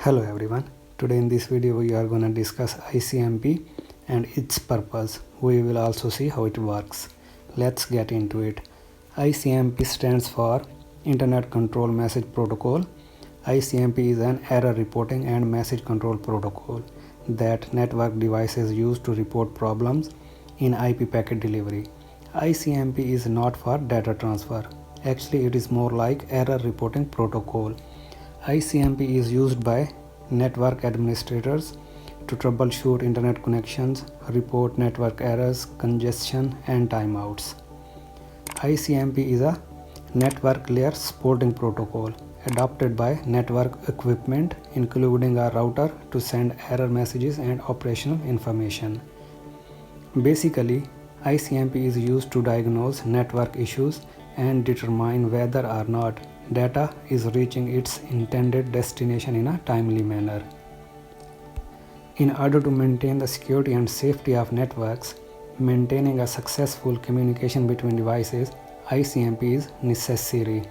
Hello everyone. Today in this video we are going to discuss ICMP and its purpose. We will also see how it works. Let's get into it. ICMP stands for Internet Control Message Protocol. ICMP is an error reporting and message control protocol that network devices use to report problems in IP packet delivery. ICMP is not for data transfer. Actually, it is more like error reporting protocol. ICMP is used by network administrators to troubleshoot internet connections, report network errors, congestion, and timeouts. ICMP is a network layer supporting protocol adopted by network equipment, including a router to send error messages and operational information. Basically, ICMP is used to diagnose network issues and determine whether or not data is reaching its intended destination in a timely manner. In order to maintain the security and safety of networks, maintaining a successful communication between devices, ICMP is necessary.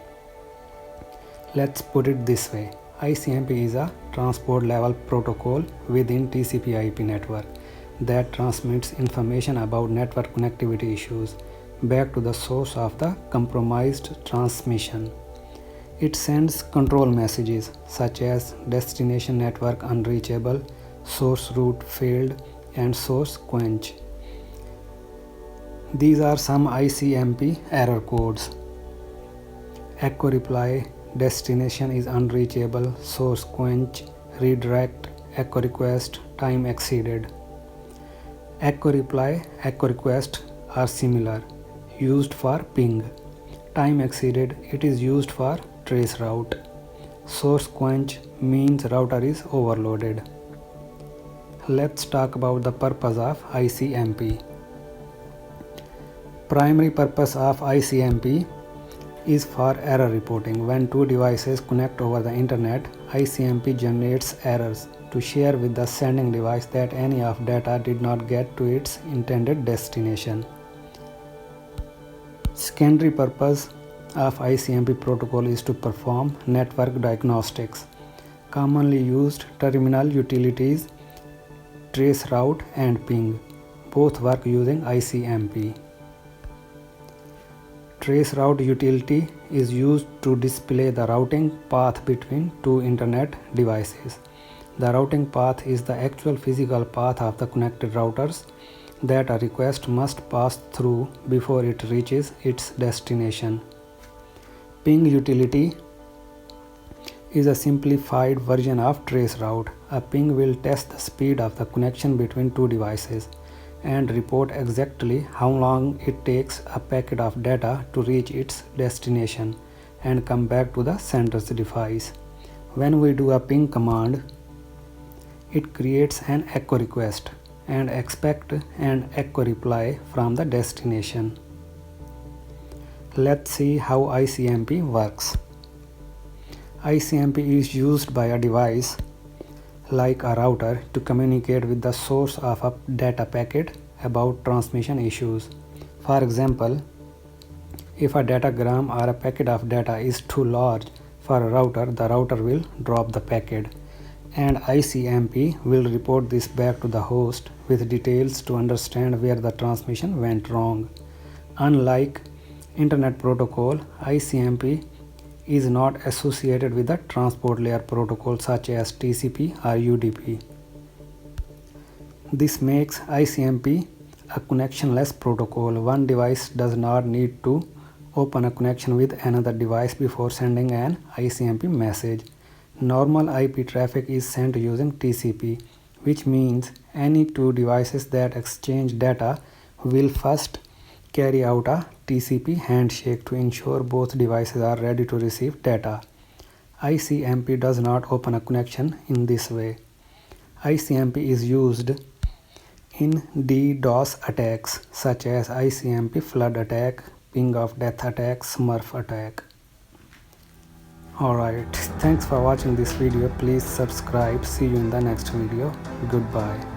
Let's put it this way. ICMP is a transport level protocol within TCP/IP network that transmits information about network connectivity issues back to the source of the compromised transmission. It sends control messages such as destination network unreachable, source route failed, and source quench. These are some ICMP error codes. Echo reply, destination is unreachable, source quench, redirect, echo request, time exceeded. Echo reply, echo request are similar, used for ping. Time exceeded, it is used for trace route. Source quench means router is overloaded. Let's talk about the purpose of ICMP. Primary purpose of ICMP is for error reporting. When two devices connect over the internet, ICMP generates errors to share with the sending device that any of data did not get to its intended destination. Secondary purpose of ICMP protocol is to perform network diagnostics. Commonly used terminal utilities, traceroute, and ping both work using ICMP. Traceroute utility is used to display the routing path between two internet devices. The routing path is the actual physical path of the connected routers that a request must pass through before it reaches its destination. Ping utility is a simplified version of traceroute. A ping will test the speed of the connection between two devices and report exactly how long it takes a packet of data to reach its destination and come back to the sender's device. When we do a ping command, it creates an echo request and expect an echo reply from the destination. Let's see how ICMP works. ICMP is used by a device like a router to communicate with the source of a data packet about transmission issues. For example, if a datagram or a packet of data is too large for a router, the router will drop the packet, and ICMP will report this back to the host with details to understand where the transmission went wrong. Unlike Internet Protocol, ICMP is not associated with the transport layer protocol such as TCP or UDP. This makes ICMP a connectionless protocol. One device does not need to open a connection with another device before sending an ICMP message. Normal IP traffic is sent using TCP, which means any two devices that exchange data will first carry out a TCP handshake to ensure both devices are ready to receive data. ICMP does not open a connection in this way. ICMP is used in DDoS attacks such as ICMP flood attack, ping of death attack, Smurf attack. Alright, thanks for watching this video. Please subscribe. See you in the next video. Goodbye.